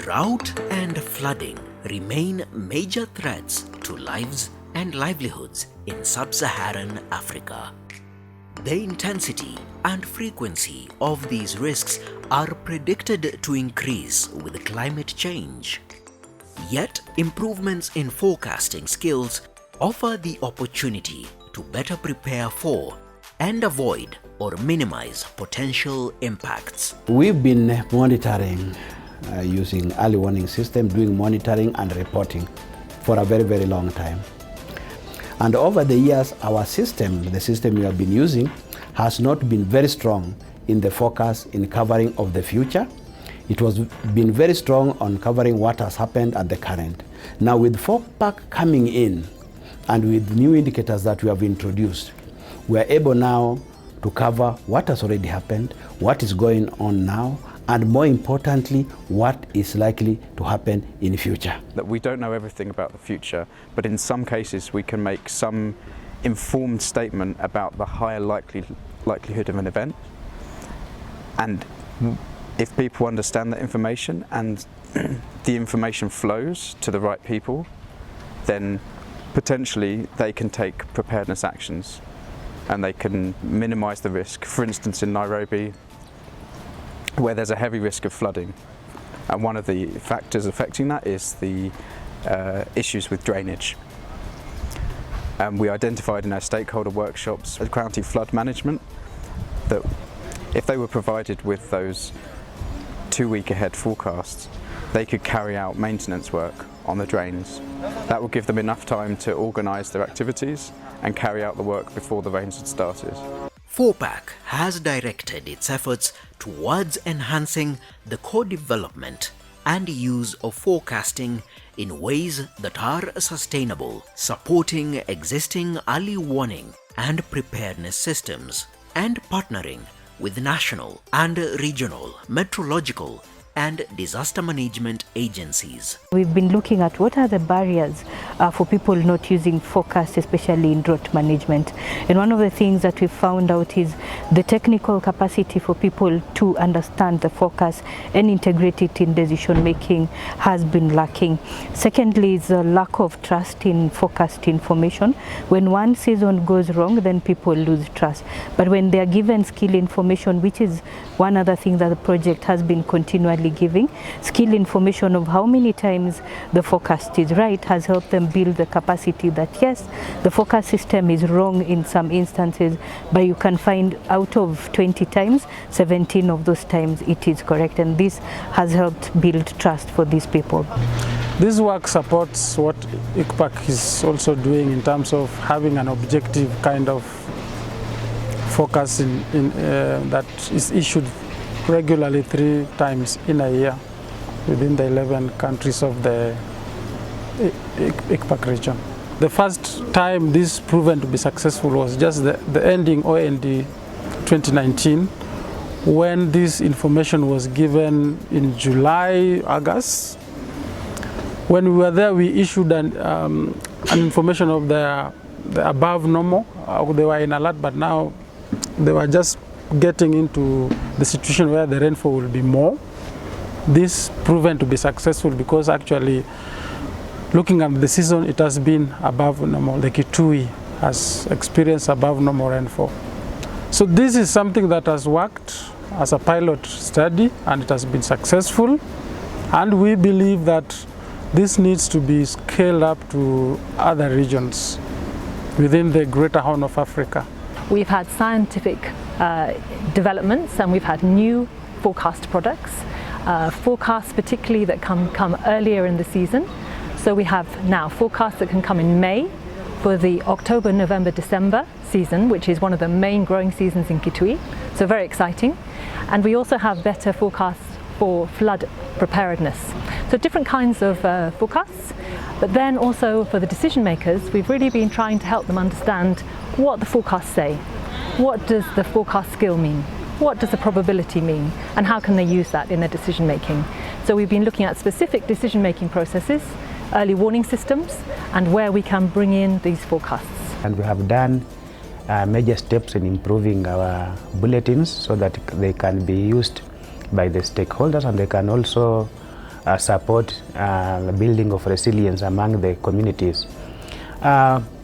Drought and flooding remain major threats to lives and livelihoods in sub-Saharan Africa. The intensity and frequency of these risks are predicted to increase with climate change. Yet, improvements in forecasting skills offer the opportunity to better prepare for and avoid or minimize potential impacts. We've been monitoring using early warning system, doing monitoring and reporting for a very, very long time. And over the years, our system, the system we have been using, has not been very strong in the focus in covering of the future. It was been very strong on covering what has happened at the current. Now with ForPAc coming in and with new indicators that we have introduced, we are able now to cover what has already happened, what is going on now, and more importantly, what is likely to happen in the future. That we don't know everything about the future, but in some cases we can make some informed statement about the higher likelihood of an event. And if people understand that information and the information flows to the right people, then potentially they can take preparedness actions and they can minimize the risk. For instance, in Nairobi, where there's a heavy risk of flooding, and one of the factors affecting that is the issues with drainage. And we identified in our stakeholder workshops at county flood management that if they were provided with those 2-week ahead forecasts, they could carry out maintenance work on the drains. That would give them enough time to organise their activities and carry out the work before the rains had started. ForPAc has directed its efforts towards enhancing the co-development and use of forecasting in ways that are sustainable, supporting existing early warning and preparedness systems, and partnering with national and regional meteorological and disaster management agencies. We've been looking at what are the barriers for people not using forecast, especially in drought management. And one of the things that we found out is the technical capacity for people to understand the forecast and integrate it in decision making has been lacking. Secondly is the lack of trust in forecast information. When one season goes wrong, then people lose trust. But when they are given skill information, which is one other thing that the project has been continually giving, skill information of how many times the forecast is right, has helped them build the capacity that yes, the forecast system is wrong in some instances, but you can find out of 20 times, 17 of those times it is correct, and this has helped build trust for these people. This work supports what ForPAc is also doing in terms of having an objective kind of forecast that is issued regularly 3 times in a year within the 11 countries of the ForPAc region. The first time this proven to be successful was just the ending OND 2019, when this information was given in July, August. When we were there, we issued an information of the above normal. They were in alert, but now they were just getting into the situation where the rainfall will be more. This proven to be successful because actually looking at the season, it has been above normal. The Kitui has experienced above normal rainfall. So this is something that has worked as a pilot study and it has been successful, and we believe that this needs to be scaled up to other regions within the Greater Horn of Africa. We've had scientific developments and we've had new forecast products, forecasts particularly that come earlier in the season. So we have now forecasts that can come in May for the October, November, December season, which is one of the main growing seasons in Kitui. So very exciting. And we also have better forecasts for flood preparedness. So different kinds of forecasts, but then also for the decision makers, we've really been trying to help them understand what the forecasts say. What does the forecast skill mean? What does the probability mean? And how can they use that in their decision making? So we've been looking at specific decision making processes, early warning systems, and where we can bring in these forecasts. And we have done major steps in improving our bulletins so that they can be used by the stakeholders, and they can also support the building of resilience among the communities.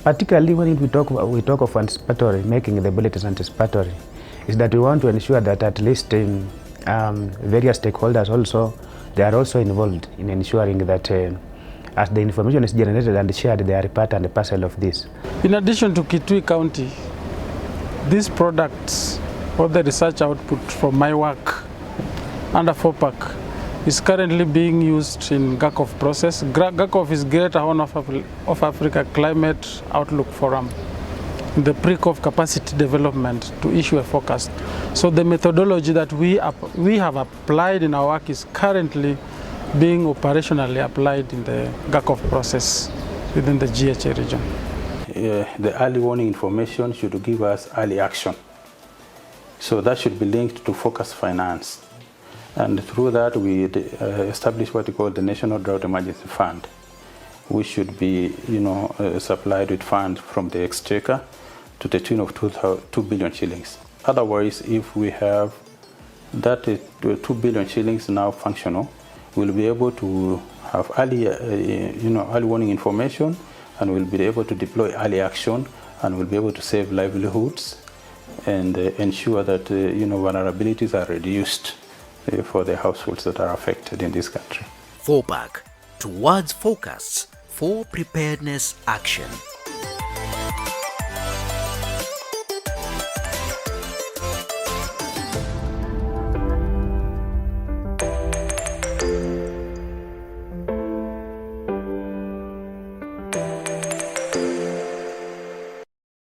Particularly when we talk of anticipatory, making the bullets anticipatory, is that we want to ensure that at least various stakeholders also, they are also involved in ensuring that as the information is generated and shared, they are part and parcel of this. In addition to Kitui County, these products or the research output from my work under ForPAc is currently being used in GACOF process. GACOF is Greater Horn of Africa Climate Outlook Forum, the pre-COF capacity development to issue a forecast. So the methodology that we have applied in our work is currently being operationally applied in the GACOF process within the GHA region. The early warning information should give us early action. So that should be linked to focus finance. And through that, we establish what we call the National Drought Emergency Fund, which should be, supplied with funds from the exchequer to the tune of 2 billion shillings. Otherwise, if we have that 2 billion shillings now functional, we'll be able to have early, early warning information, and we'll be able to deploy early action, and we'll be able to save livelihoods and ensure that vulnerabilities are reduced for the households that are affected in this country. ForPAc, towards forecasts for preparedness action.